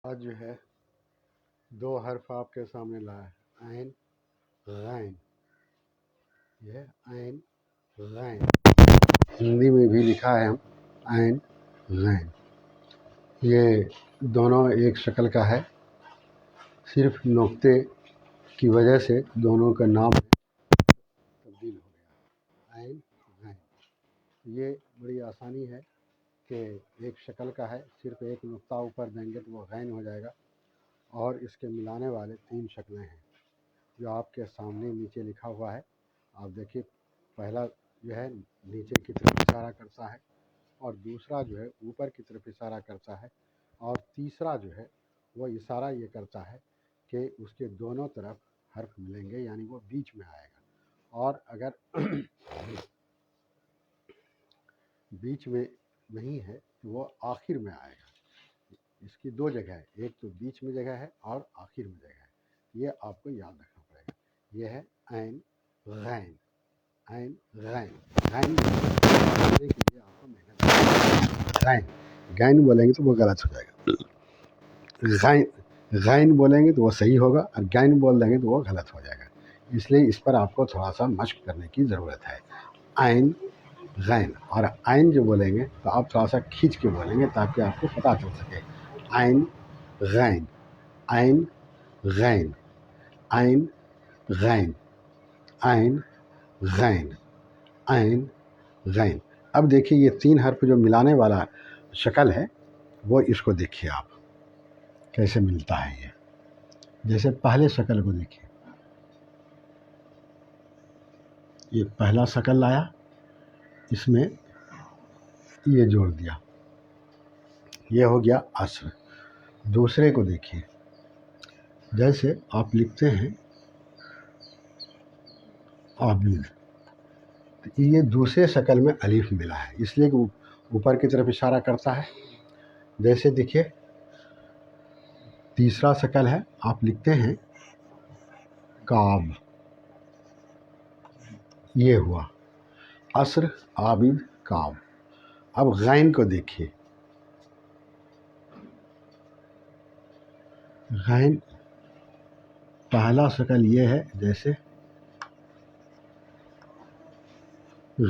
آج جو ہے دو حرف آپ کے سامنے لایا ہے، عین غین۔ یہ عین غین، ہندی میں بھی لکھا ہے ہم عین غین۔ یہ دونوں ایک شکل کا ہے، صرف نقطے کی وجہ سے دونوں کا نام تبدیل ہو گیا، عین غین۔ یہ بڑی آسانی ہے کہ ایک شکل کا ہے، صرف ایک نقطہ اوپر دیں گے تو وہ غین ہو جائے گا، اور اس کے ملانے والے تین شکلیں ہیں جو آپ کے سامنے نیچے لکھا ہوا ہے۔ آپ دیکھیے، پہلا جو ہے نیچے کی طرف اشارہ کرتا ہے، اور دوسرا جو ہے اوپر کی طرف اشارہ کرتا ہے، اور تیسرا جو ہے وہ اشارہ یہ کرتا ہے کہ اس کے دونوں طرف حرف ملیں گے، یعنی وہ بیچ میں آئے گا۔ اور اگر بیچ میں نہیں ہے تو وہ آخر میں آئے گا۔ اس کی دو جگہ ہے، ایک تو بیچ میں جگہ ہے اور آخر میں جگہ ہے، یہ آپ کو یاد رکھنا پڑے گا۔ یہ ہے عین غین، عین غین۔ غین بولنے کے لیے آپ کو محنت غین غین بولیں گے تو وہ غلط ہو جائے گا، غین غین بولیں گے تو وہ صحیح ہوگا، اور غین بول دیں گے تو وہ غلط ہو جائے گا۔ اس لیے اس پر آپ کو تھوڑا سا مشق کرنے کی ضرورت ہے۔ عین غین، اور عین جو بولیں گے تو آپ تھوڑا سا کھینچ کے بولیں گے تاکہ آپ کو پتہ چل سکے۔ عین غین، عین غین، عین غین، عین غین، عین غین۔ اب دیکھیے یہ تین حرف جو ملانے والا شکل ہے، وہ اس کو دیکھیے آپ کیسے ملتا ہے۔ یہ جیسے پہلے شکل کو دیکھیے، یہ پہلا شکل لایا، اس میں یہ جوڑ دیا، یہ ہو گیا عصر۔ دوسرے کو دیکھیے، جیسے آپ لکھتے ہیں عابد، تو یہ دوسرے شکل میں الف ملا ہے، اس لیے کہ اوپر کی طرف اشارہ کرتا ہے۔ جیسے دیکھیے تیسرا شکل ہے، آپ لکھتے ہیں کعب، یہ ہوا عصر عابد کعب۔ اب غین کو دیکھیے، غین پہلا شکل یہ ہے جیسے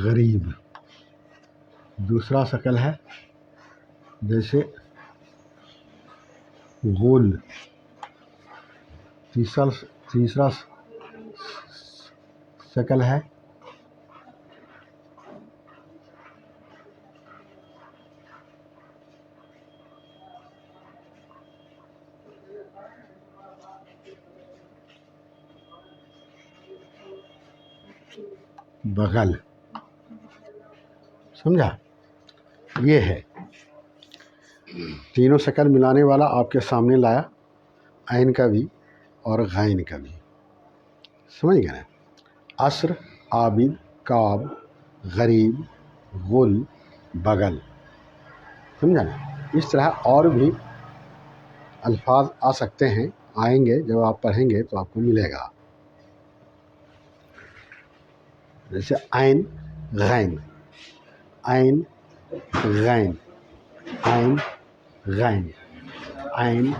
غریب، دوسرا شکل ہے جیسے غل، تیسرا شکل ہے بغل۔ سمجھا؟ یہ ہے تینوں شکل ملانے والا آپ کے سامنے لایا، عین کا بھی اور غین کا بھی۔ سمجھ گئے نا؟ عصر عابد کعب غریب غل بغل، سمجھا نا؟ اس طرح اور بھی الفاظ آ سکتے ہیں، آئیں گے، جب آپ پڑھیں گے تو آپ کو ملے گا۔ جیسے عین غین، عین غین، عین غین، عین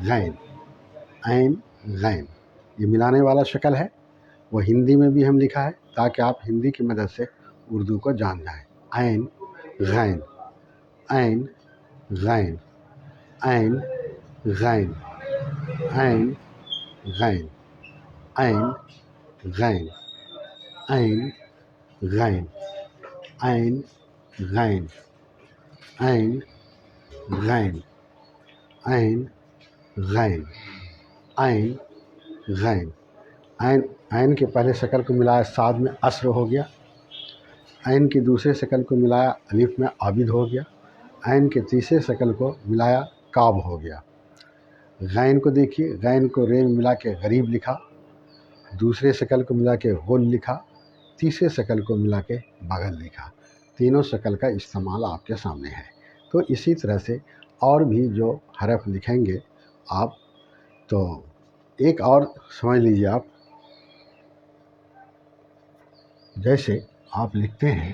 غین، عین غین۔ یہ ملانے والا شکل ہے، وہ ہندی میں بھی ہم لکھا ہے تاکہ آپ ہندی کی مدد سے اردو کو جان جائیں۔ عین غین، عین غین، عین غین، عین غین، عین غین، عین غین، عین غین، عین غین، عین غین، عین غین۔ عین کے پہلے شکل کو ملایا صاد میں عصر ہو گیا، عین کی دوسرے شکل کو ملایا الف میں عابد ہو گیا، عین کے تیسرے شکل کو ملایا کعب ہو گیا۔ غین کو دیکھیے، غین کو رے میں ملا کے غریب لکھا، دوسرے شکل کو ملا کے غل لکھا، تیسرے شکل کو ملا کے بغل لکھا۔ تینوں شکل کا استعمال آپ کے سامنے ہے۔ تو اسی طرح سے اور بھی جو حرف لکھیں گے آپ، تو ایک اور سمجھ لیجیے آپ، جیسے آپ لکھتے ہیں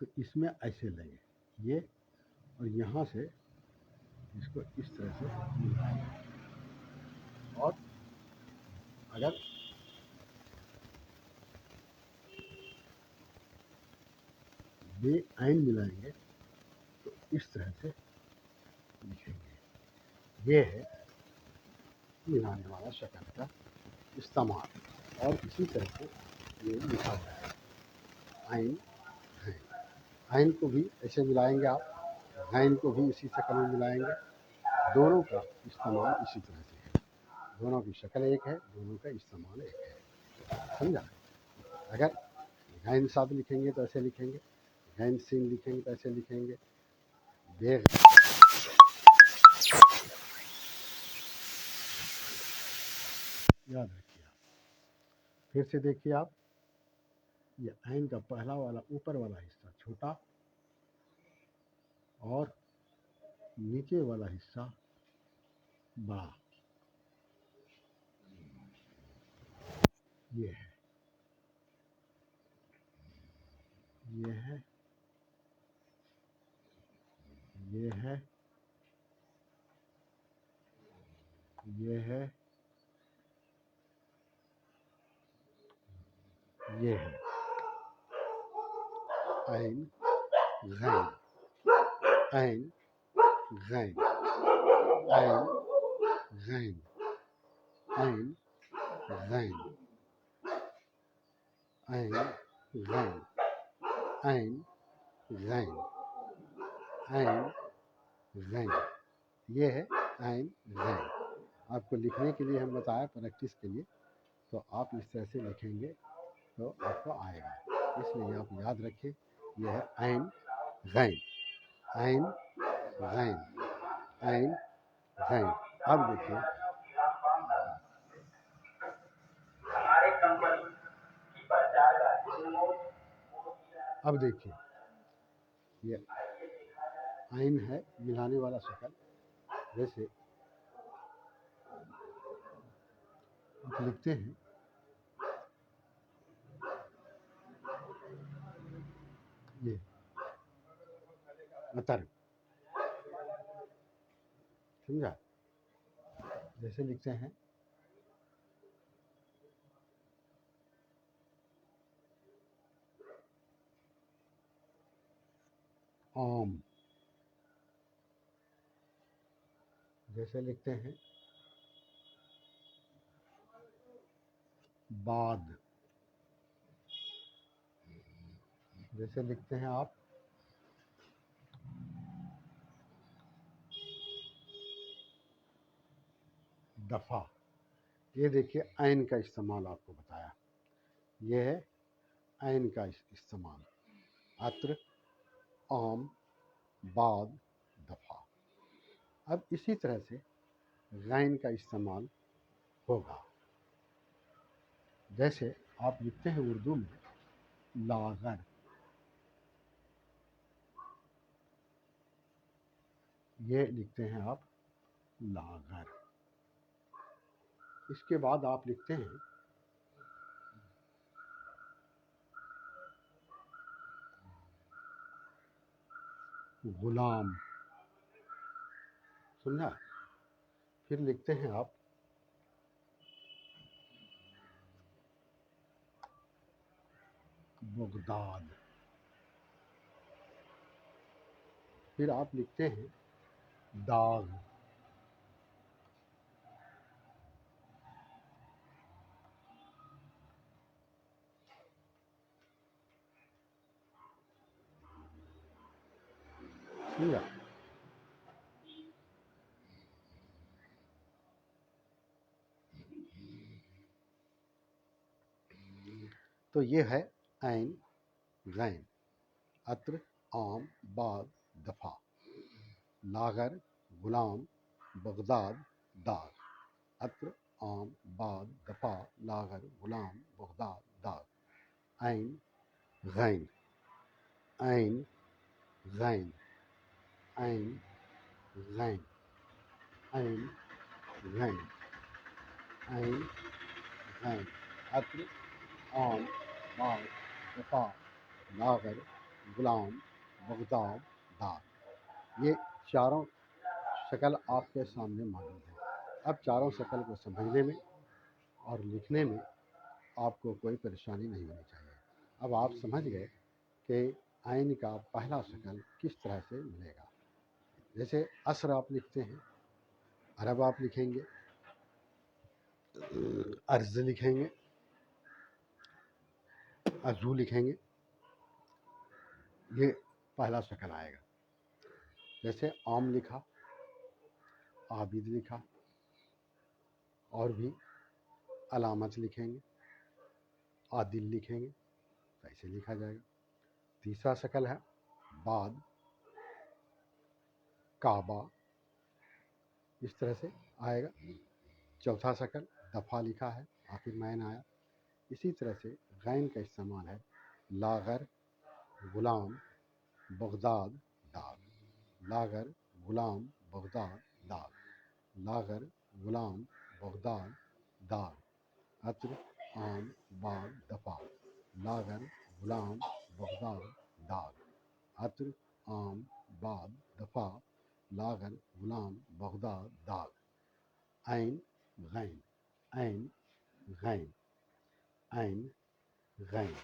تو اس میں ایسے لگے یہ، اور یہاں سے اس کو اس طرح سے ملائیں گے، اور اگر بے عین ملائیں گے تو اس طرح سے لکھیں گے۔ یہ ہے ملانے والا شکل کا استعمال، اور اسی طرح سے یہ لکھا ہوا ہے عین غین۔ عین کو بھی ایسے ملائیں گے آپ، غین کو بھی اسی شکل میں ملائیں گے، دونوں کا استعمال اسی طرح سے ہے، دونوں کی شکل ایک ہے، دونوں کا استعمال ایک ہے، سمجھا؟ اگر غین ساتھ لکھیں گے تو ایسے لکھیں گے، غین سین لکھیں گے تو ایسے لکھیں گے، بے یاد رکھیے آپ۔ پھر سے دیکھیے آپ، یہ عین کا پہلا والا اوپر والا حصہ چھوٹا، اور نیچے والا حصہ بڑا، یہ ہے، یہ ہے، یہ ہے، یہ ہے، یہ ہے عین غین، عین غین، عین غین، عین غین، عین غین، عین غین، عین غین، یہ ہے عین غین۔ آپ کو لکھنے کے لیے ہم بتایا، پریکٹس کے لیے، تو آپ اس طرح سے لکھیں گے تو آپ کو آئے گا، اس لیے آپ یاد رکھیں یہ ہے عین غین، عین غین، عین غین۔ اب دیکھیے، اب دیکھیے یہ عین ہے ملانے والا شکل، جیسے آپ لکھتے ہیں یہ عطر، سمجھا؟ جیسے لکھتے ہیں آم، جیسے لکھتے ہیں باد، جیسے لکھتے ہیں آپ دفعہ۔ یہ دیکھیے عین کا استعمال آپ کو بتایا، یہ ہے عین کا استعمال، عطر، عام، باد، دفعہ۔ اب اسی طرح سے غین کا استعمال ہوگا، جیسے آپ لکھتے ہیں اردو میں لاغر، یہ لکھتے ہیں آپ لاغر۔ اس کے بعد آپ لکھتے ہیں غلام، سمجھا؟ پھر لکھتے ہیں آپ بغداد، پھر آپ لکھتے ہیں داغ، سمجھا؟ تو یہ ہے عین غین، عطر، عام، باد، دفعہ، لاغر، غلام، بغداد، داغ، عطر، عام، باد، دفعہ، لاغر، غلام، بغداد، داغ، عین غین، عین غین، عین غین، عین غین، عین غین، عطر، عام، باد، دفعہ، لاغر، غلام بغداد داغ، یہ چاروں شکل آپ کے سامنے موجود ہے۔ اب چاروں شکل کو سمجھنے میں اور لکھنے میں آپ کو کوئی پریشانی نہیں ہونی چاہیے۔ اب آپ سمجھ گئے کہ عین کا پہلا شکل کس طرح سے ملے گا۔ جیسے عصر آپ لکھتے ہیں، عرب آپ لکھیں گے، ارض لکھیں گے، ازو لکھیں گے، یہ پہلا شکل آئے گا۔ جیسے عام لکھا، عابد لکھا، اور بھی علامت لکھیں گے، عادل لکھیں گے، تو ایسے لکھا جائے گا۔ تیسرا شکل ہے بعد، کعبہ، اس طرح سے آئے گا۔ چوتھا شکل دفعہ لکھا ہے، آخر مین آیا۔ اسی طرح سے غین کا استعمال ہے، لاغر غلام بغداد داغ، لاغر غلام بغداد داغ، لاغر غلام بغداد داغ، عطر عام بعد دفعہ، لاغر غلام بغداد داغ، عطر عام بعد دفعہ، لاغر غلام بغداد داغ۔ عین غین، عین غین، عین غین،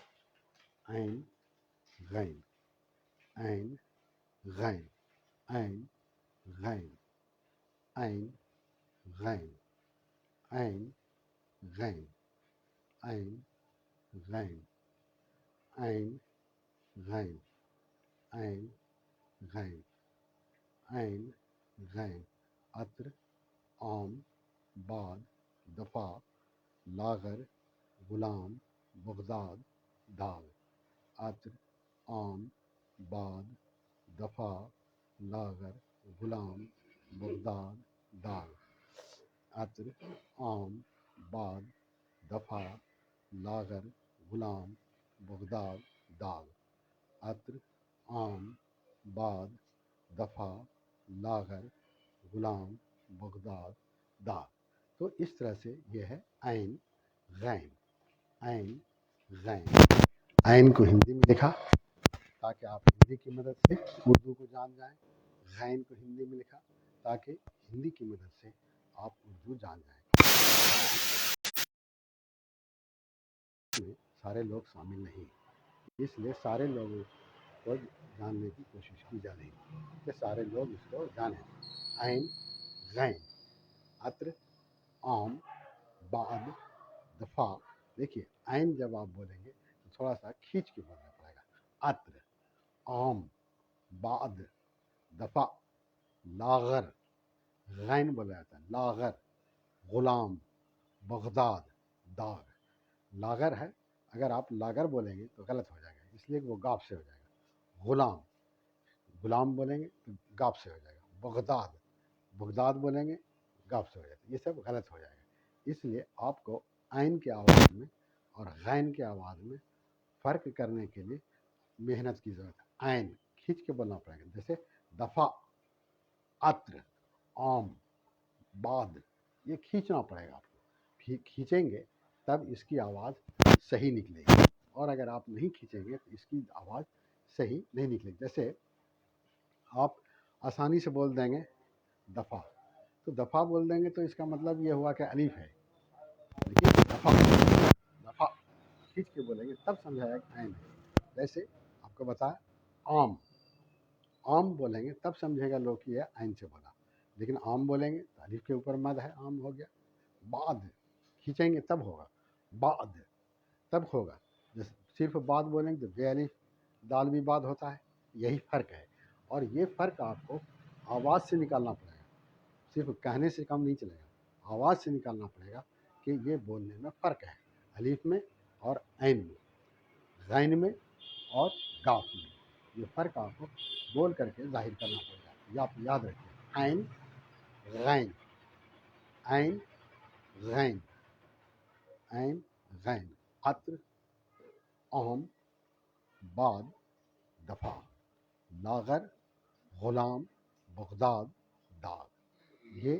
عین غین، عین غین، عین غین، عین غین، عین غین، عین غین، عین غین، عین غین، عین غین، عطر عام بعد دفعہ، لاغر غلام بغداد داغ، عطر عام بعد دفعہ، لاغر غلام بغداد داغ، عطر عام بعد دفعہ، لاغر غلام بغداد داغ، عطر عام بعد دفعہ، لاغر غلام بغداد داغ۔ تو اس طرح سے یہ ہے عین غین، عین غین۔ عین کو ہندی میں لکھا تاکہ آپ ہندی کی مدد سے اردو کو جان جائیں، غین کو ہندی میں لکھا تاکہ ہندی کی مدد سے آپ اردو جان جائیں۔ سارے لوگ شامل نہیں، اس لیے سارے لوگوں کو جاننے کی کوشش کی جا رہی ہے کہ سارے لوگ اس کو جانیں۔ عین غین، عطر عام بعد دفعہ۔ دیکھیے عین جب آپ بولیں گے تو تھوڑا سا کھینچ کے بولنا پڑے گا۔ عطر عام بعد دفعہ، لاغر غین بولا جاتا ہے، لاغر غلام بغداد داغ۔ لاغر ہے، اگر آپ لاغر بولیں گے تو غلط ہو جائے گا، اس لیے کہ وہ گاف سے ہو جائے گا۔ غلام، غلام بولیں گے تو گاف سے ہو جائے گا۔ بغداد، بغداد بولیں گے گاف سے ہو جائے گا، یہ سب غلط ہو جائے گا۔ اس لیے آپ کو عین کے آواز میں اور غین کے آواز میں فرق کرنے کے لیے محنت کی ضرورت ہے۔ عین کھینچ کے بولنا پڑے گا، جیسے دفعہ، عطر عام بعد، یہ کھینچنا پڑے گا آپ کو۔ کھینچیں گے تب اس کی آواز صحیح نکلے گی، اور اگر آپ نہیں کھینچیں گے تو اس کی آواز صحیح نہیں نکلے گی۔ جیسے آپ آسانی سے بول دیں گے دفعہ، تو دفعہ بول دیں گے تو اس کا مطلب یہ ہوا کہ الف ہے، لیکن دفعہ دفعہ کھینچ کے بولیں گے تب سمجھایا کہ عین ہے۔ جیسے آپ کو بتایا عام، عام بولیں گے تب سمجھے گا لوگ کہ یہ عین سے بولا، لیکن عام بولیں گے تو الف کے اوپر مد ہے، عام ہو گیا۔ بعد کھینچیں گے تب ہوگا، بعد تب ہوگا۔ جیسے صرف بعد بولیں گے تو بے الف دال بھی بعد ہوتا ہے، یہی فرق ہے۔ اور یہ فرق آپ کو آواز سے نکالنا پڑے گا، صرف کہنے سے کم نہیں چلے گا، آواز سے نکالنا پڑے گا کہ یہ بولنے میں فرق ہے، الف میں اور عین میں، غین میں اور گاف میں۔ یہ فرق آپ کو بول کر کے ظاہر کرنا پڑے گا۔ یہ آپ یاد رکھیں، عین غین، عین غین، عین غین، عطر عام بعد دفعہ، لاغر غلام بغداد داغ۔ یہ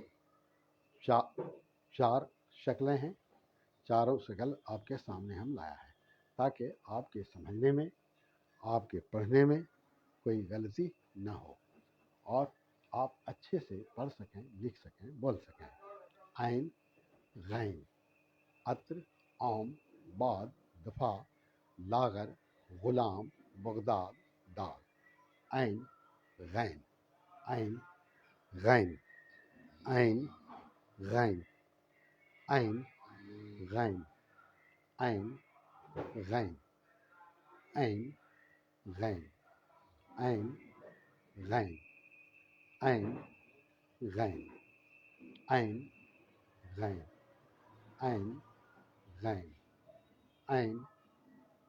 چار شکلیں ہیں، چاروں شکل آپ کے سامنے ہم لایا ہے تاکہ آپ کے سمجھنے میں آپ کے پڑھنے میں کوئی غلطی نہ ہو اور آپ اچھے سے پڑھ سکیں، لکھ سکیں، بول سکیں۔ عین غین، عطر عام بعد دفعہ لاغر غلام بغداد دار۔ عین غین، عین غین، عین غین، عین غین، عین غین، عین غین، عین غین، عین غین، عین غین، عین غین، عین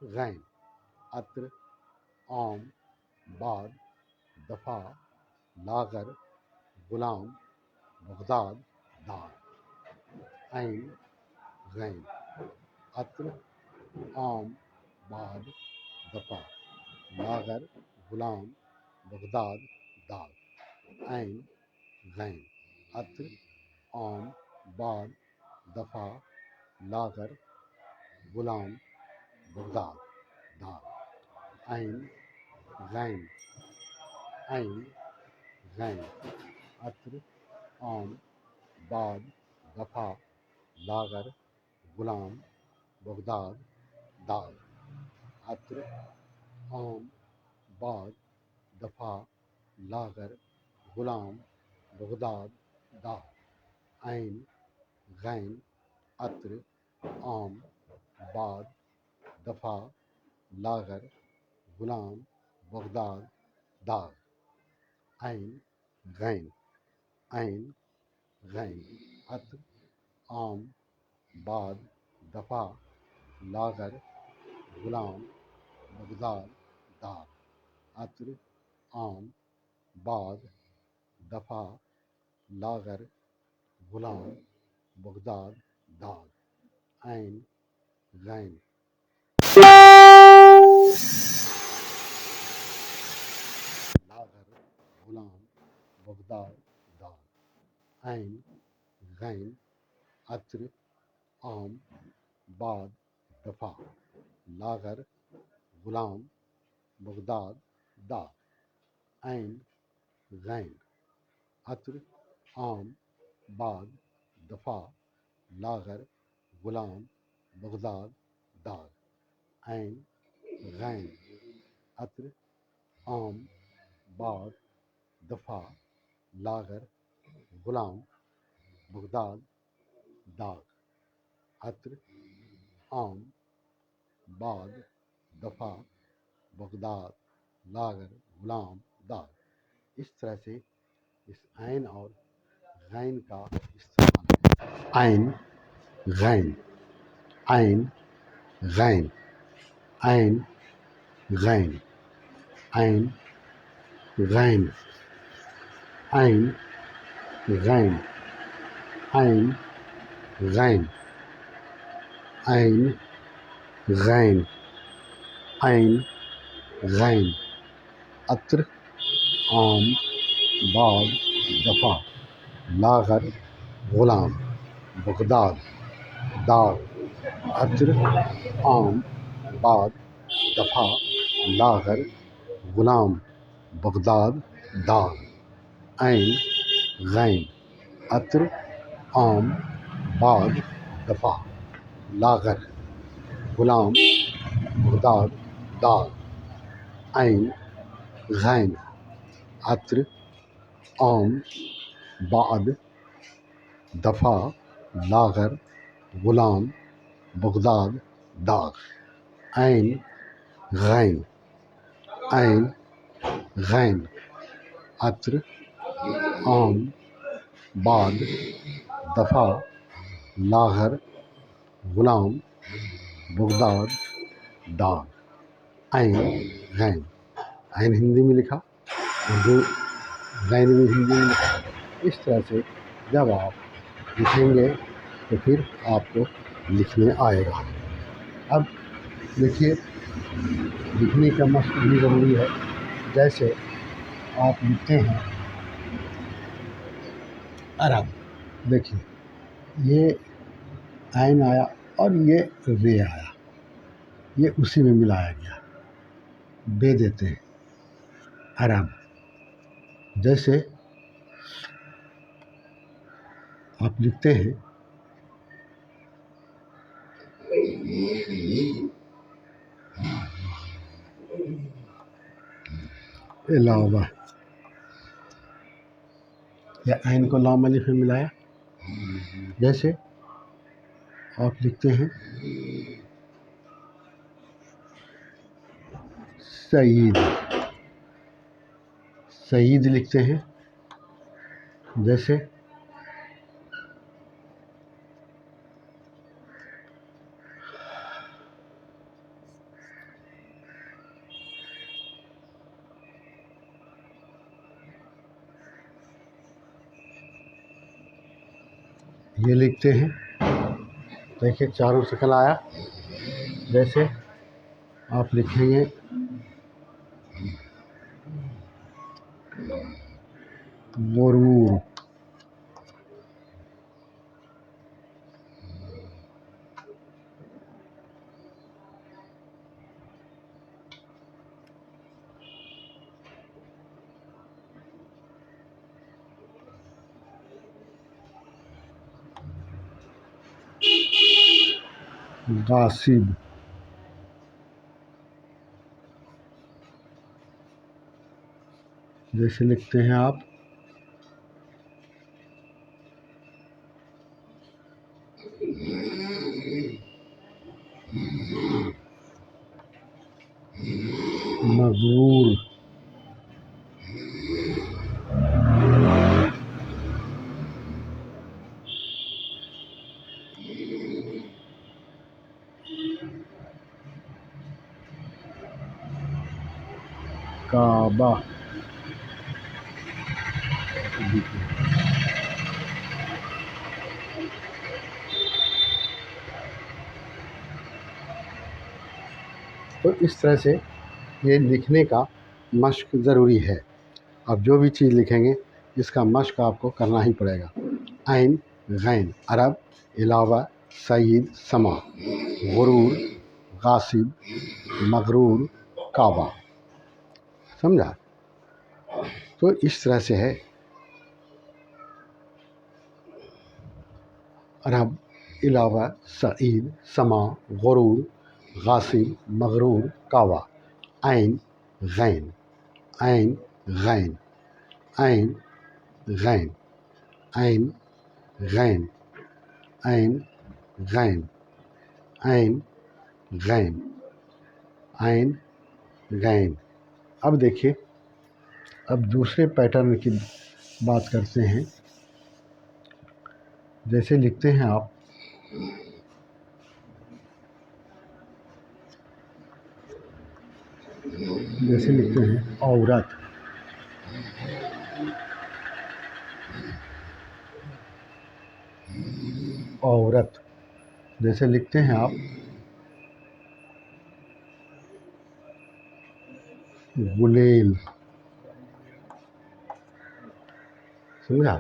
غین، عطر عام بعد دفعہ لاغر غلام بغداد دار۔ عین غین، عطر عام بعد دفعہ لاغر غلام بغداد دار۔ عین غین، عطر عام بعد دفعہ لاغر غلام بغداد دار۔ عین غین، عین غین، عطر عام بعد دفعہ لاغر غلام بغداد دار۔ عطر عام بعد دفعہ لاغر غلام بغداد دار۔ عین غین، عطر عام بعد دفعہ لاغر غلام بغداد دار۔ عین غین، عین غین، عطر عام بعد دفعہ لاغر غلام بغداد دار۔ عطر عام بعد دفعہ لاغر غلام بغداد دار۔ عین غین، لاغر غلام بغداد دار۔ عین غین، عطر عام بعد دفعہ لاغر غلام بغداد دار۔ عین غین، عطر عام بعد دفعہ لاغر غلام بغداد دار۔ عین غین، عطر عام بعد دفعہ لاغر غلام بغداد دار۔ عطر عام بعد دفعہ بغداد لاغر غلام دار۔ اس طرح سے اس عین اور غین کا استعمال ہے۔ عین غین، عین غین، عین غین، عین غین، عین غین، عین غین، عین غین، عین غین، عطر عام بعد دفعہ لاغر غلام بغداد دار۔ عطر عام بعد دفعہ لاغر غلام بغداد دار۔ عین غین، عطر عام بعد دفعہ لاغر غلام بغداد دار۔ عین غین، عطر عام بعد دفعہ لاغر غلام بغداد دار۔ عین غین، عین غین، عطر عام بعد دفعہ لاغر غلام بغداد دار۔ عین غین، عین ہندی میں لکھا، اردو غین بھی ہندی میں لکھا۔ اس طرح سے جب آپ لکھیں گے تو پھر آپ کو لکھنے آئے گا۔ اب دیکھیے، لکھنے کا مشق بھی ضروری ہے۔ جیسے آپ لکھتے ہیں عرب، دیکھیے یہ عین آیا اور یہ رے آیا، یہ اسی میں ملایا گیا۔ بے دیتے ہیں عرب. جیسے آپ لکھتے ہیں علاوہ، یا عین کو لام الف میں ملایا. جیسے آپ لکھتے ہیں سعید، سعید لکھتے ہیں. جیسے یہ لکھتے ہیں، دیکھیں چاروں شکل آیا. جیسے آپ لکھیں گے غرور، غاصب. جیسے لکھتے ہیں آپ مغرور، کعبہ. تو اس طرح سے یہ لکھنے کا مشق ضروری ہے. آپ جو بھی چیز لکھیں گے اس کا مشق آپ کو کرنا ہی پڑے گا. عین غین عرب، علاوہ سعید سما، غرور غاصب، مغرور کعبہ. سمجھا؟ تو اس طرح سے ہے. عرب، علاوہ سعید سما، غرور غاصب، مغرور کعبہ. عین غین، عین غین، عین غین، عین غین، عین غین، عین غین، عین غین. اب دیکھیے، اب دوسرے پیٹرن کی بات کرتے ہیں. جیسے لکھتے ہیں آپ جیسے لکھتے ہیں عورت، عورت. جیسے لکھتے ہیں آپ غلیل. سمجھا؟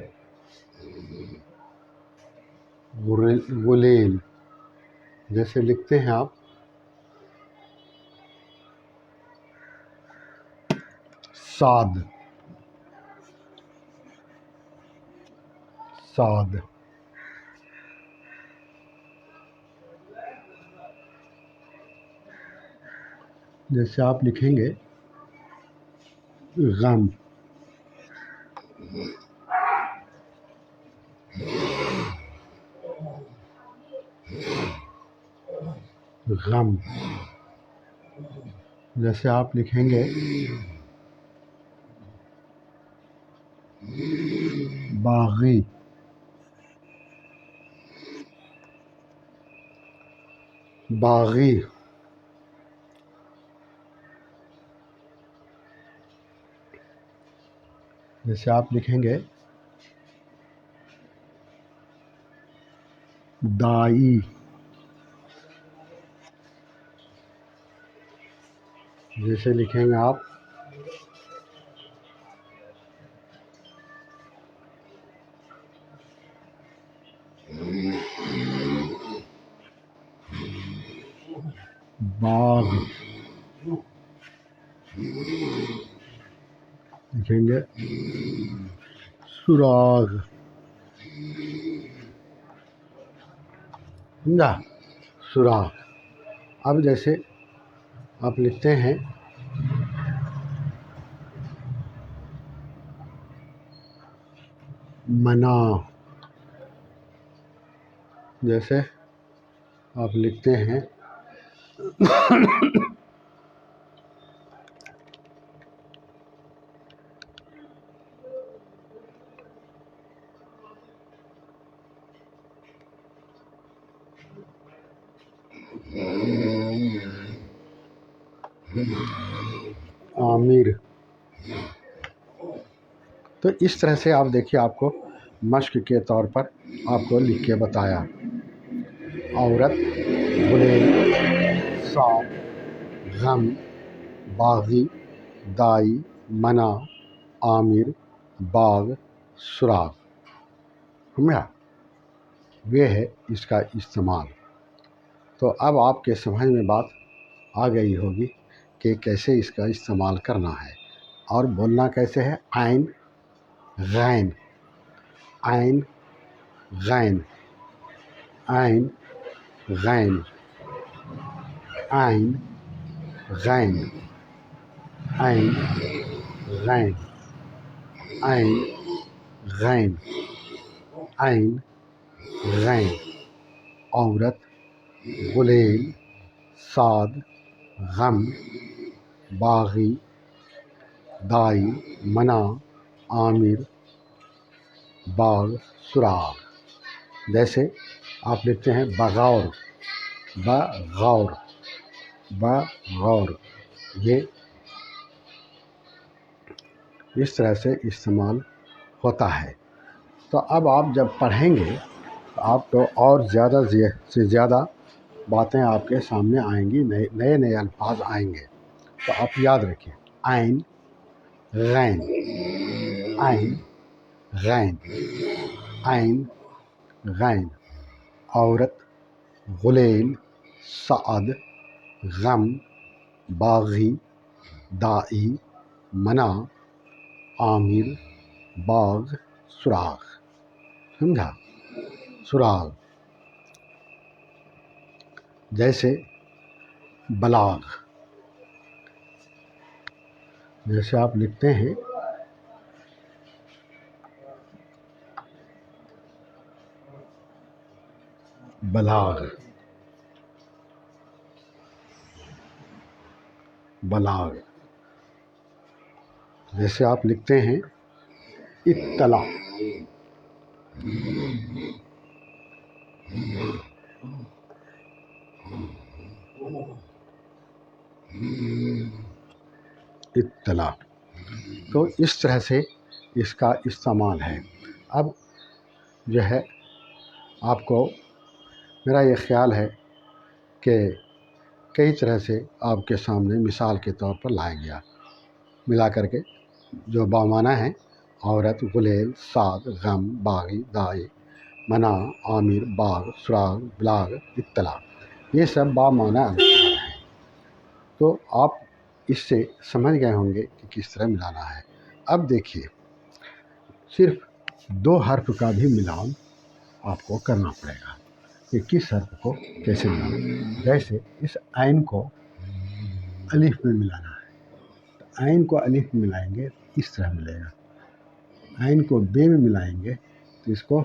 غلیل. جیسے لکھتے ہیں آپ سعد، سعد. جیسے آپ لکھیں گے غم، غم. جیسے آپ لکھیں گے باغی، باغی. جیسے آپ لکھیں گے دائی. جیسے لکھیں گے آپ باغ. لکھیں گے سراغ. سمجھا؟ سراغ. اب جیسے آپ لکھتے ہیں منا، جیسے آپ لکھتے ہیں عامر. تو اس طرح سے آپ دیکھیے، آپ کو مشق کے طور پر آپ کو لکھ کے بتایا. عورت، غلیل، صاد، غم، باغی، دائی، منع، عامر، باغ، سراغ. سمجھا؟ یہ ہے اس کا استعمال. تو اب آپ کے سمجھ میں بات آ گئی ہوگی کہ کیسے اس کا استعمال کرنا ہے اور بولنا کیسے ہے. عین غین، عین غین، عین غین، عین غین، عین غین، عین غین، عین غین. عورت، غلیل، صاد، غم، باغی، دائی، منع، عامر، باغ، سراغ. جیسے آپ لکھتے ہیں بغور، بغور، بغور. یہ اس طرح سے استعمال ہوتا ہے. تو اب آپ جب پڑھیں گے تو آپ کو اور زیادہ سے زیادہ باتیں آپ کے سامنے آئیں گی، نئے نئے الفاظ آئیں گے. تو آپ یاد رکھیں، عین غین، عین غین، عین غین. عورت، غلیل، صاد، غم، باغی، دائی، منع، عامر، باغ، سراغ. سمجھا؟ سراغ. جیسے بلاغ، جیسے آپ لکھتے ہیں بلاغ، بلاغ. جیسے آپ لکھتے ہیں اطلاع، اطلاع. تو اس طرح سے اس کا استعمال ہے. اب جو ہے آپ کو میرا یہ خیال ہے کہ کئی طرح سے آپ کے سامنے مثال کے طور پر لایا گیا، ملا کر کے جو بامعنی ہیں: عورت، غلیل، صاد، غم، باغی، دائی، منع، عامر، باغ، سراغ، بلاغ، اطلاع. یہ سب بامعنی الفاظ ہیں. تو آپ اس سے سمجھ گئے ہوں گے کہ کس طرح ملانا ہے. اب دیکھیے، صرف 2 حرف کا بھی ملان آپ کو کرنا پڑے گا کہ کس حرف کو کیسے ملانا. جیسے اس عین کو الف میں ملانا ہے، تو عین کو الف میں ملائیں گے تو اس طرح ملے گا. عین کو بے میں ملائیں گے تو اس کو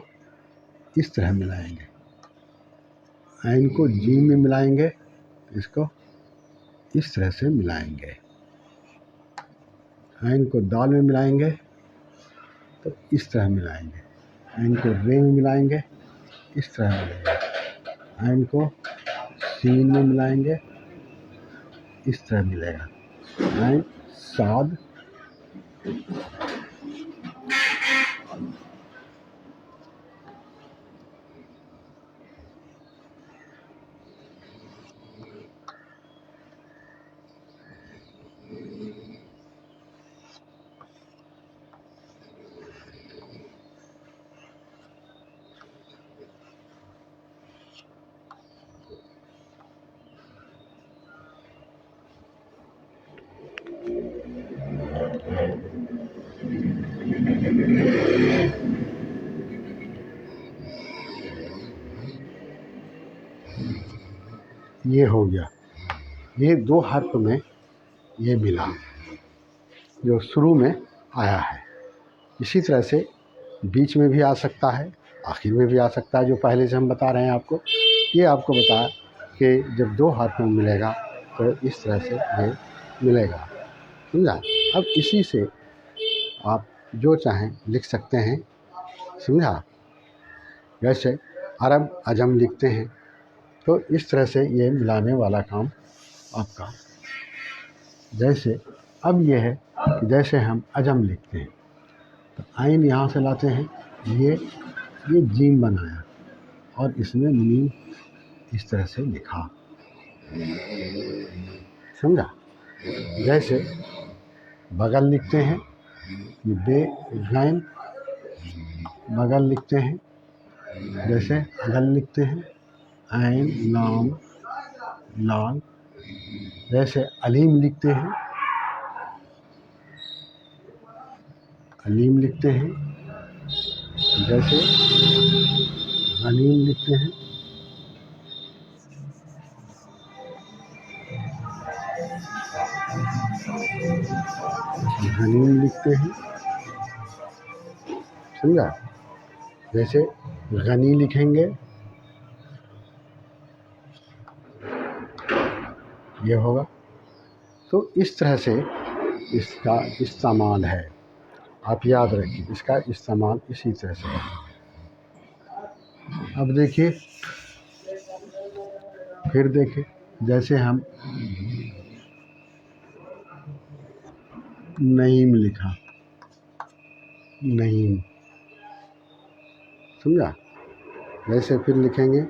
اس طرح ملائیں گے. عین کو جیم میں ملائیں گے تو اس کو اس طرح سے ملائیں گے. عین کو دال میں ملائیں گے تو اس طرح ملائیں گے. عین کو رے میں ملائیں گے اس طرح ملائیں گے. عین کو سین میں ملائیں گے اس طرح ملے گا. عین صاد، یہ ہو گیا. یہ 2 حرف میں یہ ملا جو شروع میں آیا ہے. اسی طرح سے بیچ میں بھی آ سکتا ہے، آخر میں بھی آ سکتا ہے، جو پہلے سے ہم بتا رہے ہیں آپ کو. یہ آپ کو بتایا کہ جب 2 حرف میں ملے گا تو اس طرح سے یہ ملے گا. سمجھا؟ اب اسی سے آپ جو چاہیں لکھ سکتے ہیں. سمجھا؟ جیسے عرب عجم لکھتے ہیں تو اس طرح سے یہ ملانے والا کام آپ کا. جیسے اب یہ ہے کہ جیسے ہم عجم لکھتے ہیں تو عین یہاں سے لاتے ہیں، یہ جیم بنایا اور اس میں میم اس طرح سے لکھا. سمجھا؟ جیسے بغل لکھتے ہیں، یہ بے غین بغل لکھتے ہیں. جیسے غل لکھتے ہیں، عین لام لال. جیسے علیم لکھتے ہیں، علیم لکھتے ہیں. جیسے غنیم لکھتے ہیں، غنیم لکھتے ہیں. سمجھا؟ جیسے غنی لکھیں گے یہ ہوگا. تو اس طرح سے اس کا استعمال ہے. آپ یاد رکھیے اس کا استعمال اسی طرح سے ہے. اب دیکھیے پھر دیکھیں جیسے ہم نعیم لکھا، نعیم. سمجھا؟ ویسے پھر لکھیں گے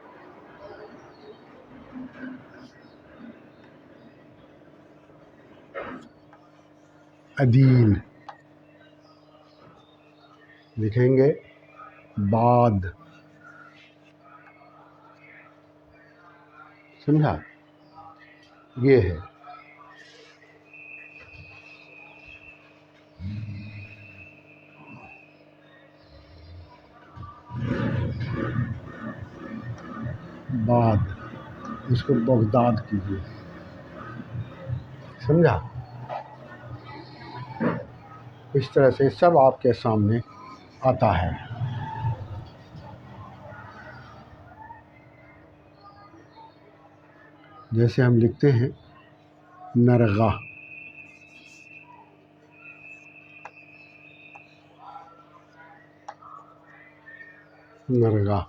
عدیل، لکھیں گے باد. سمجھا؟ یہ ہے. بعد اس کو بغداد کیجیے. سمجھا؟ اس طرح سے سب آپ کے سامنے آتا ہے. جیسے ہم لکھتے ہیں نرغہ، نرغہ.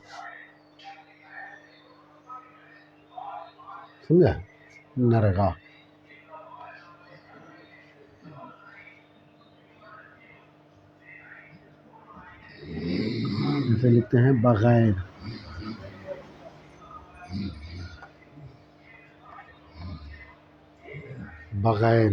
سمجھا؟ نرغہ. جیسے لکھتے ہیں بغیر، بغیر.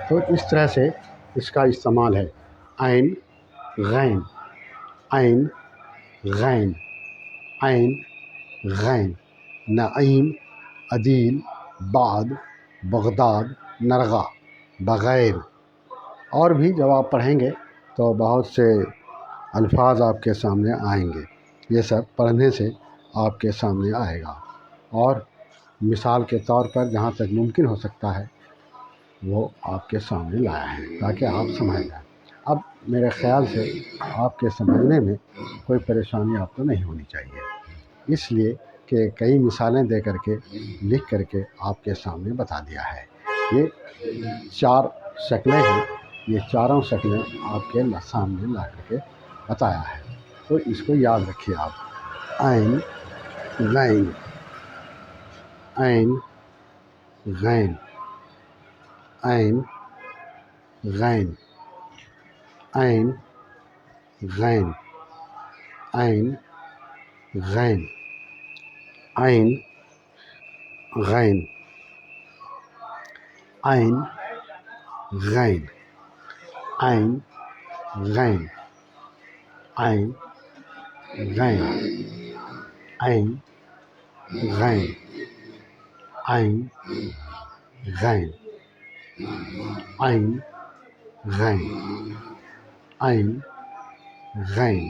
تو اس طرح سے اس کا استعمال ہے. عین غین، عین غین، عین غین. نعیم، عدیل، بعد، بغداد، نرغہ، بغیر. اور بھی جب آپ پڑھیں گے تو بہت سے الفاظ آپ کے سامنے آئیں گے. یہ سب پڑھنے سے آپ کے سامنے آئے گا. اور مثال کے طور پر جہاں تک ممکن ہو سکتا ہے وہ آپ کے سامنے لایا ہے تاکہ آپ سمجھ جائیں. اب میرے خیال سے آپ کے سمجھنے میں کوئی پریشانی آپ کو نہیں ہونی چاہیے، اس لیے کہ کئی مثالیں دے کر کے لکھ کر کے آپ کے سامنے بتا دیا ہے. یہ 4 شکلیں ہیں، یہ چاروں شکلیں آپ کے سامنے لا کر کے بتایا ہے. تو اس کو یاد رکھیے آپ. عین غین، عین غین، عین غین، عین غین، عین غین، عین غین، عین غین، عین غین، عین غین، عین غین، عین غین، عین غین عین غین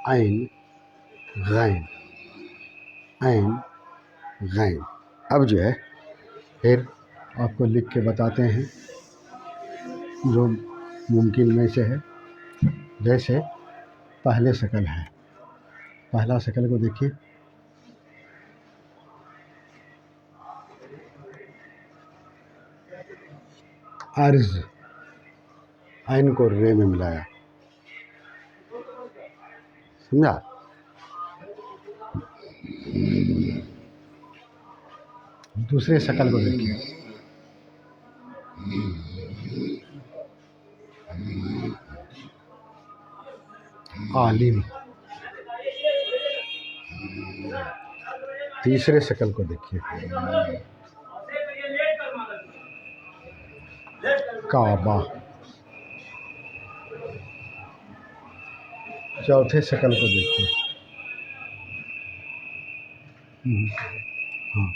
عین غین عین غین. اب جو ہے پھر آپ کو لکھ کے بتاتے ہیں جو ممکن میں سے ہے. جیسے پہلے شکل ہے، پہلا شکل کو دیکھیے، عرض، عین کو رے میں ملایا، سمجھا؟ دوسرے شکل کو دیکھیے، عالم. تیسرے شکل کو دیکھیے، کعبہ. چوتھے شکل کو دیکھیے، ہاں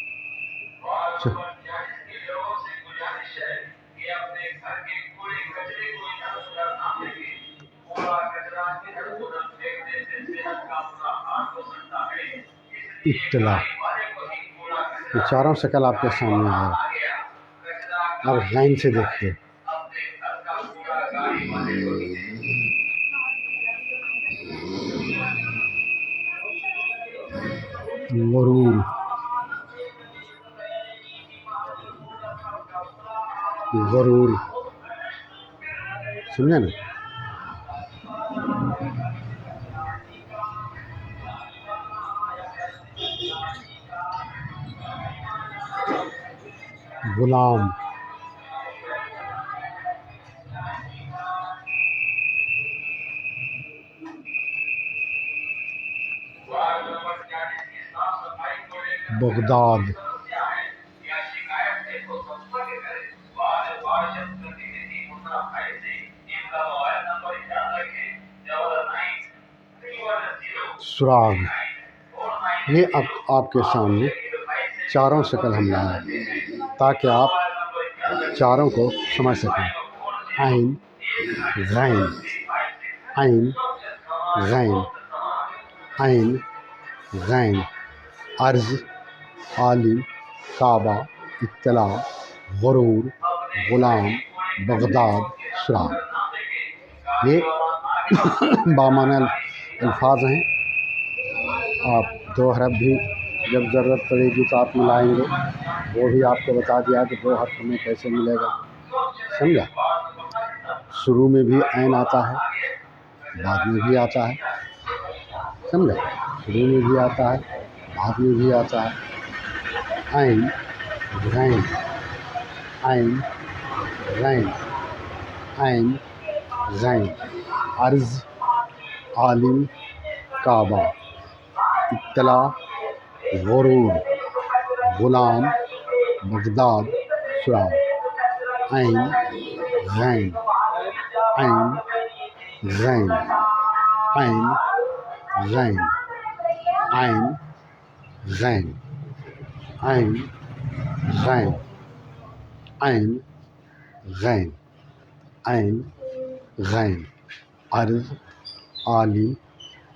اطلاع. یہ چاروں شکل آپ کے سامنے آیا. اب غین سے دیکھیے، غرور، غرور، سمجھے نا؟ غلام، بغداد، سراغ. یہ اب آپ کے سامنے چاروں شکل ہم لائے تاکہ آپ چاروں کو سمجھ سکیں. عین غین عین غین عین غین، عرض، عالم، کعبہ، اطلاع، غرور، غلام، بغداد، سراغ. یہ بامعنی الفاظ ہیں. آپ دو حرف بھی جب ضرورت پڑے گی تو آپ ملائیں گے، وہ بھی آپ کو بتا دیا کہ دو حرف میں کیسے ملے گا. سمجھا؟ شروع میں بھی عین آتا ہے، بعد میں بھی آتا ہے. سمجھا؟ شروع میں بھی آتا ہے، بعد میں بھی آتا ہے. عین غین عین غین عین غین، عرض، عالم، کعبہ، اطلاع، غرور، غلام، بغداد، سراغ. عین غین عین غین عین غین عین غین عین غین عین غین عین غین، عرض، عالم،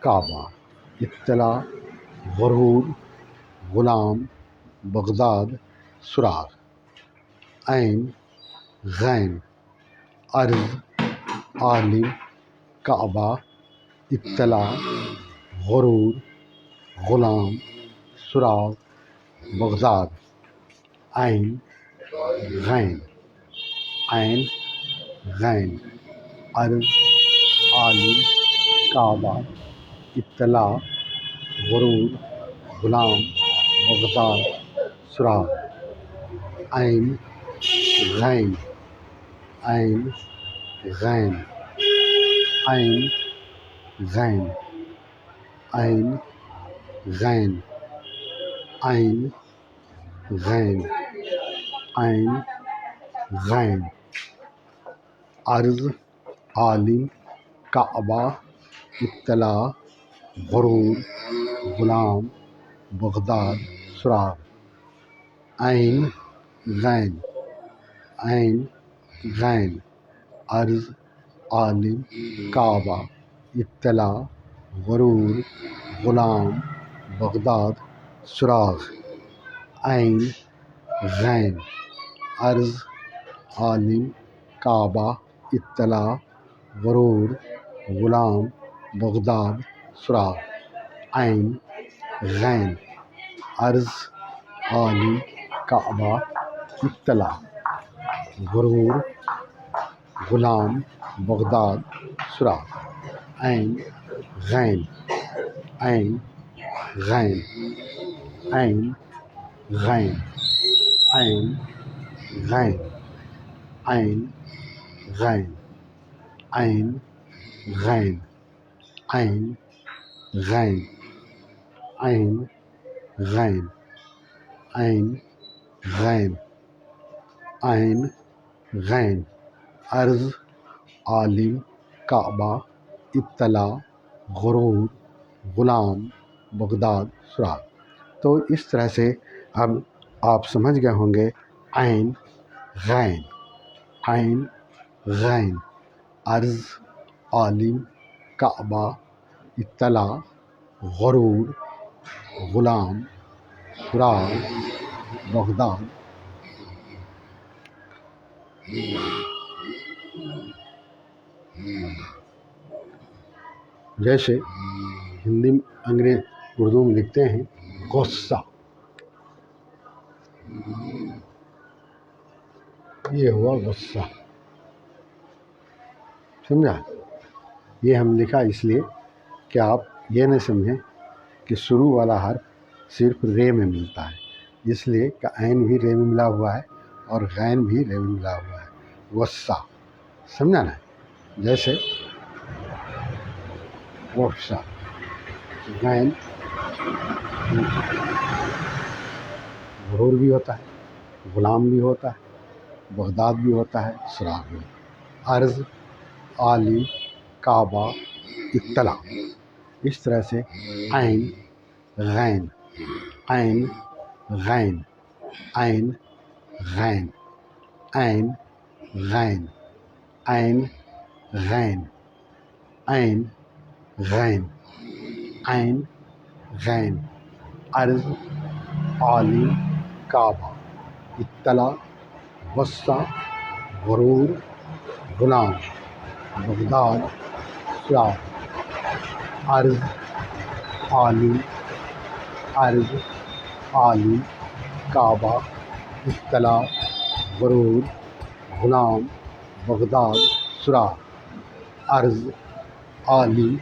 کعبہ، اطلاع، غرور، غلام، بغداد، سراغ. عین غین، عرض، عالم، کعبہ، اطلاع، غرور، غلام، سراغ، بغداد. عین غین عین غین، عرض، عالم، کعبہ، اطلاع، غرور، غلام، بغداد، سراغ. عین غین عین غین عین غین عین غین عین غین عین غین، عرض، عالم، کعبہ، اطلاع، غرور، غلام، بغداد، سراغ. عین غین عین غین عرض عالم کعبہ اطلاع غرور غلام بغداد سراغ عین غین عرض عالم کعبہ اطلاع غرور غلام بغداد سراغ عین غین عرض عالم کعبہ اطلاع غرور غلام بغداد سراغ عین غین عین غین عین غین عین غین عین غین عین غین عین غین عین غین عین غین عین غین عرض عالم کعبہ اطلاع غرور غلام بغداد سراغ۔ تو اس طرح سے اب آپ سمجھ گئے ہوں گے عین غین عین غین عرض عالم کعبہ اطلاع غرور غلام سراغ بغداد۔ جیسے ہندی اردو میں لکھتے ہیں غصہ، یہ ہوا غصہ، سمجھا؟ یہ ہم لکھا اس لیے کہ آپ یہ نہ سمجھیں کہ شروع والا حرف صرف رے میں ملتا ہے، اس لیے کہ عین بھی رے میں ملا ہوا ہے اور غین بھی رے میں ملا ہوا ہے، غصہ، سمجھا نا؟ جیسے غصہ غین غرور بھی ہوتا ہے، غلام بھی ہوتا ہے، بغداد بھی ہوتا ہے، سراغ بھی، عرض عالم کعبہ اطلاع۔ اس طرح سے عین غین عین غین عین غین عین غین عین غین عین غین عین غین عرض عالم کعبہ اطلاع غصہ غرور غلام بغداد سراغ عرض عالم عرض عالم کعبہ اطلاع غرور غلام بغداد سراغ عرض عالم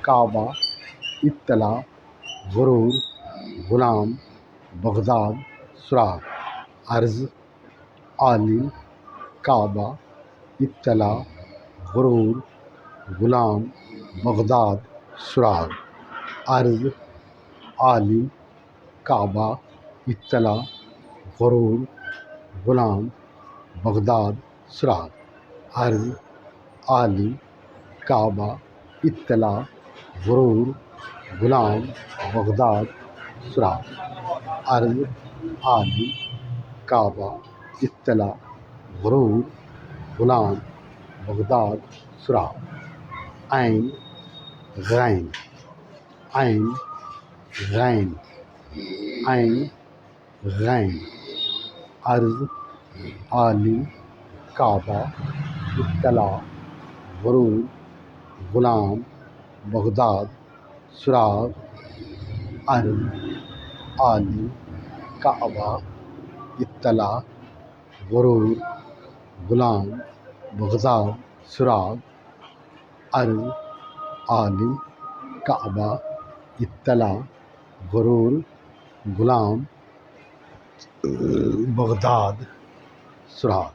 کعبہ اطلاع غرور غلام بغداد سراغ عرض عالم کعبہ اطلاع غرور غلام بغداد سراغ عرض عالم کعبہ اطلاع غرور غلام بغداد سراغ عرض عالم کعبہ اطلاع غرور غلام بغداد سراغ عرض عالم کعبہ اطلاع غرور غلام بغداد سراغ عین غین عین غین عین غین عرض عالم کعبہ اطلاع غرور غلام بغداد سراغ عرض عالم کعبہ اطلاع غرور غلام بغداد سراغ عرض عالم کعبہ اطلاع غرور غلام بغداد سراغ۔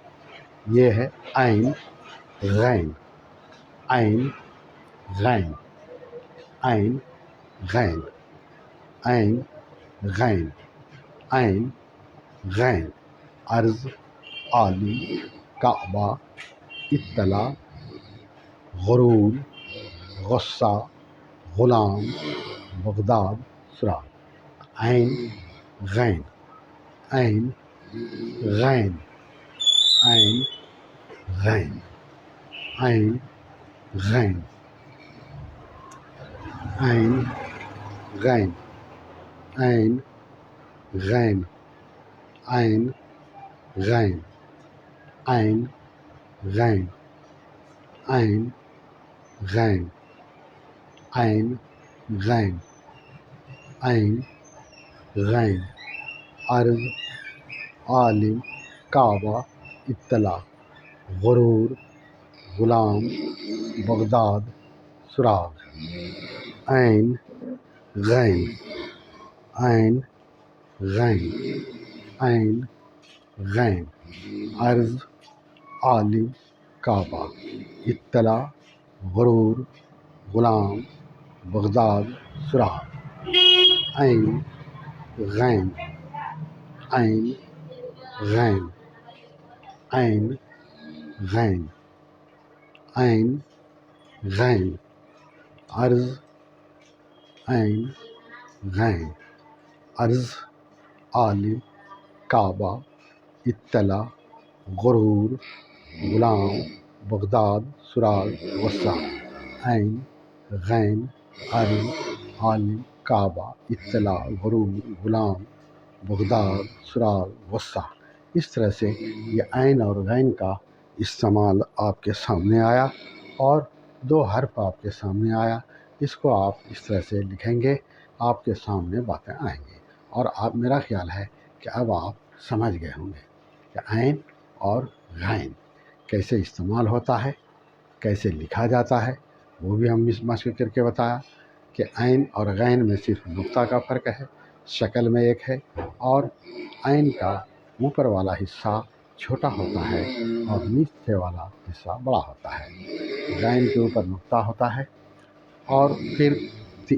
یہ ہے عین غین عین غین عین غین عین غین عین غین عرض عالم کعبہ اطلاع غرور غصہ غلام بغداد سراغ عین غین عین غین عین غین عین غین عین غین عین غین عین غین عین غین عین غین عین غین عین غین عرض عالم کعبہ اطلاع غرور غلام بغداد سراغ عین غین عین غین عین غین عرض عالم کعبہ اطلاع غرور غلام بغداد سراغ عین غین عین غین عین غین عین غین عرض عین غین عرض عالم کعبہ اطلاع غرور غلام بغداد سراغ غصہ عین غین عرض عالم کعبہ اطلاع غرور غلام بغداد سراغ غصہ۔ اس طرح سے یہ عین اور غین کا استعمال آپ کے سامنے آیا اور دو حرف آپ کے سامنے آیا۔ اس کو آپ اس طرح سے لکھیں گے، آپ کے سامنے باتیں آئیں گی اور میرا خیال ہے کہ اب آپ سمجھ گئے ہوں گے کہ عین اور غین کیسے استعمال ہوتا ہے، کیسے لکھا جاتا ہے۔ وہ بھی ہم اس مشق کر کے بتایا کہ عین اور غین میں صرف نقطہ کا فرق ہے، شکل میں ایک ہے، اور عین کا اوپر والا حصہ چھوٹا ہوتا ہے اور نیچے والا حصہ بڑا ہوتا ہے۔ غین کے اوپر نقطہ ہوتا ہے اور پھر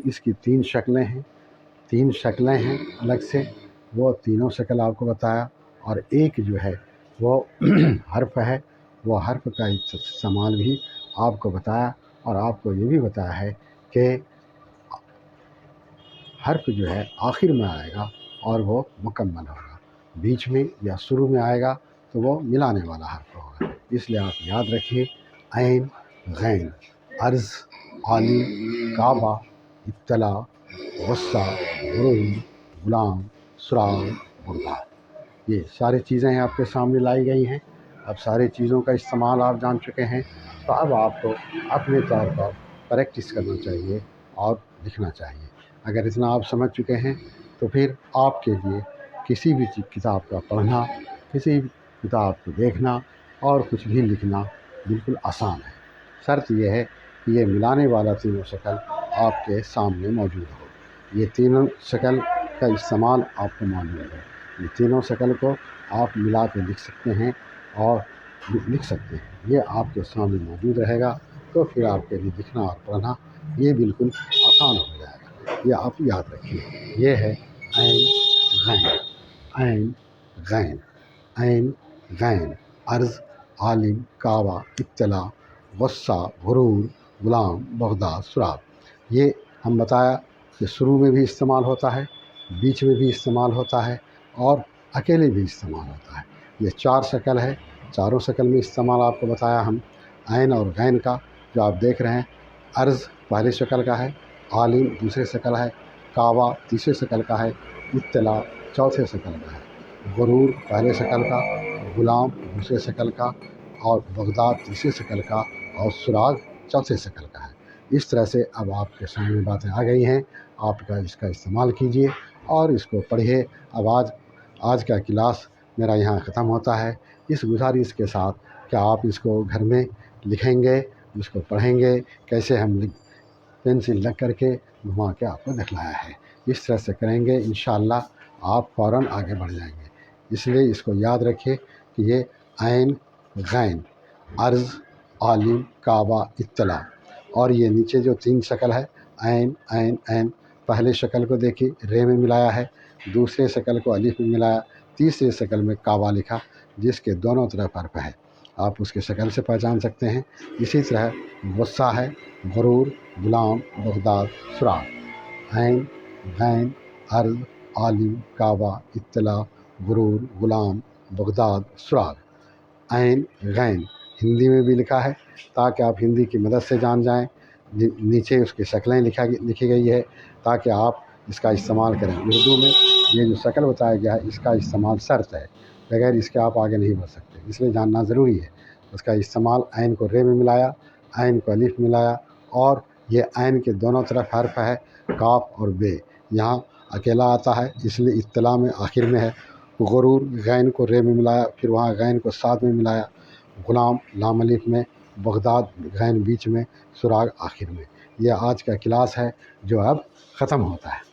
اس کی تین شکلیں ہیں الگ سے، وہ تینوں شکل آپ کو بتایا، اور ایک جو ہے وہ حرف ہے، وہ حرف کا استعمال بھی آپ کو بتایا، اور آپ کو یہ بھی بتایا ہے کہ حرف جو ہے آخر میں آئے گا اور وہ مکمل ہوگا، بیچ میں یا شروع میں آئے گا تو وہ ملانے والا حرف ہوگا۔ اس لیے آپ یاد رکھیے عین غین عرض عالم کعبہ اطلاع غصہ غرور غلام سراغ بغداد، یہ ساری چیزیں آپ کے سامنے لائی گئی ہیں۔ اب ساری چیزوں کا استعمال آپ جان چکے ہیں، تو اب آپ کو اپنے طور پر پریکٹس کرنا چاہیے اور لکھنا چاہیے۔ اگر اتنا آپ سمجھ چکے ہیں تو پھر آپ کے لیے کسی بھی کتاب کا پڑھنا، کسی بھی کتاب کو دیکھنا اور کچھ بھی لکھنا بالکل آسان ہے۔ شرط یہ ہے کہ یہ ملانے والا تینوں شکل آپ کے سامنے موجود ہو۔ یہ تینوں شکل کا استعمال آپ کو معلوم ہے، یہ تینوں شکل کو آپ ملا کے لکھ سکتے ہیں اور لکھ سکتے ہیں، یہ آپ کے سامنے موجود رہے گا، تو پھر آپ کے لیے لکھنا اور پڑھنا یہ بالکل آسان ہو جائے گا۔ یہ آپ یاد رکھیے، یہ ہے عین غین عین غین عین غین عرض عالم کعبہ اطلاع غصہ غرور غلام بغداد سراغ۔ یہ ہم بتایا کہ شروع میں بھی استعمال ہوتا ہے، بیچ میں بھی استعمال ہوتا ہے اور اکیلے بھی استعمال ہوتا ہے۔ یہ چار شکل ہے، چاروں شکل میں استعمال آپ کو بتایا ہم۔ عین اور غین کا جو آپ دیکھ رہے ہیں، عرض پہلی شکل کا ہے، عالم دوسرے شکل ہے، کعبہ تیسرے شکل کا ہے، اطلاع چوتھے شکل کا ہے، غرور پہلے شکل کا، غلام دوسرے شکل کا، اور بغداد تیسرے شکل کا، اور سراغ چوتھے شکل کا ہے۔ اس طرح سے اب آپ کے سامنے باتیں آ گئی ہیں، آپ اس کا استعمال کیجئے اور اس کو پڑھیے۔ اب آج کا کلاس میرا یہاں ختم ہوتا ہے، اس گزارش کے ساتھ کہ آپ اس کو گھر میں لکھیں گے، اس کو پڑھیں گے، کیسے ہم پینسل رکھ کر کے گھما کے آپ کو دکھلایا ہے۔ اس طرح سے کریں گے انشاءاللہ آپ فوراً آگے بڑھ جائیں گے۔ اس لیے اس کو یاد رکھیے کہ یہ عین غین عرض عالم کعبہ اطلاع، اور یہ نیچے جو تین شکل ہے عین عین عین، پہلے شکل کو دیکھیے رے میں ملایا ہے، دوسرے شکل کو الف میں ملایا، تیسرے شکل میں کعبہ لکھا جس کے دونوں طرف حرف ہے، آپ اس کے شکل سے پہچان سکتے ہیں۔ اسی طرح غصہ ہے، غرور غلام بغداد سراغ، عین غین عرض عالم کعبہ اطلاع غرور غلام بغداد سراغ، عین غین ہندی میں بھی لکھا ہے تاکہ آپ ہندی کی مدد سے جان جائیں. نیچے اس کی شکلیں لکھی گئی ہے تاکہ آپ اس کا استعمال کریں. اردو میں یہ جو شکل بتایا گیا ہے اس کا استعمال شرط ہے، بغیر اس کے آپ آگے نہیں بڑھ سکتے، اس لیے جاننا ضروری ہے. اس کا استعمال عین کو رے میں ملایا، عین کو الف ملایا، اور یہ عین کے دونوں طرف حرف ہے کاف اور بے، یہاں اکیلا آتا ہے اس لیے اطلاع میں آخر میں ہے. غرور غین کو رے میں ملایا، پھر وہاں غین کو صاد میں ملایا. غلام لام الف میں، بغداد غین بیچ میں، سراغ آخر میں. یہ آج کا کلاس ہے جو اب ختم ہوتا ہے.